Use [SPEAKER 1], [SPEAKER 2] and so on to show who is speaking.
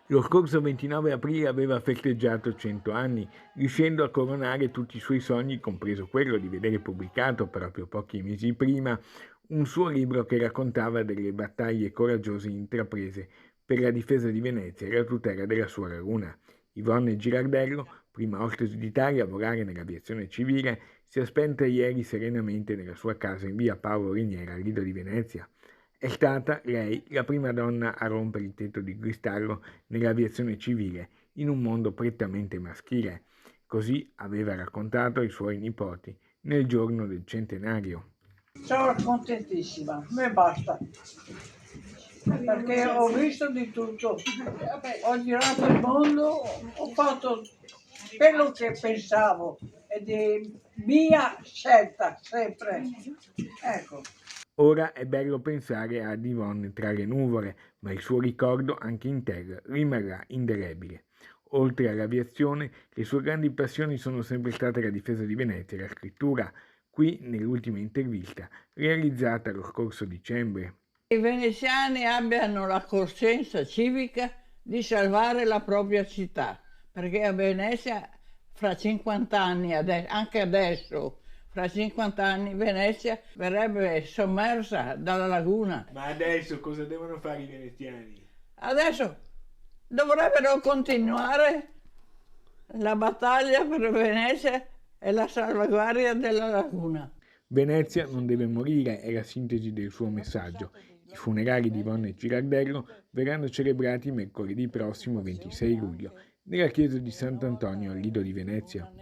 [SPEAKER 1] Lo scorso 29 aprile aveva festeggiato 100 anni, riuscendo a coronare tutti i suoi sogni, compreso quello di vedere pubblicato proprio pochi mesi prima un suo libro che raccontava delle battaglie coraggiose intraprese per la difesa di Venezia e la tutela della sua laguna. Yvonne Girardello, prima ospite d'Italia a volare nell'aviazione civile, si è spenta ieri serenamente nella sua casa in via Paolo Riniera, a Lido di Venezia. È stata lei la prima donna a rompere il tetto di cristallo nell'aviazione civile in un mondo prettamente maschile. Così aveva raccontato ai suoi nipoti nel giorno del centenario.
[SPEAKER 2] Sono contentissima, a me basta, perché ho visto di tutto, ho girato il mondo, ho fatto quello che pensavo ed è mia scelta sempre. Ecco.
[SPEAKER 1] Ora è bello pensare ad Yvonne tra le nuvole, ma il suo ricordo anche in terra rimarrà indelebile. Oltre all'aviazione, le sue grandi passioni sono sempre state la difesa di Venezia e la scrittura, qui nell'ultima intervista realizzata lo scorso dicembre.
[SPEAKER 3] I veneziani abbiano la coscienza civica di salvare la propria città, perché a Venezia fra 50 anni, anche adesso, fra 50 anni Venezia verrebbe sommersa dalla laguna.
[SPEAKER 1] Ma adesso cosa devono fare i veneziani?
[SPEAKER 3] Adesso dovrebbero continuare la battaglia per Venezia e la salvaguardia della laguna.
[SPEAKER 1] Venezia non deve morire è la sintesi del suo messaggio. I funerali di Yvonne Girardello verranno celebrati mercoledì prossimo 26 luglio nella chiesa di Sant'Antonio al Lido di Venezia.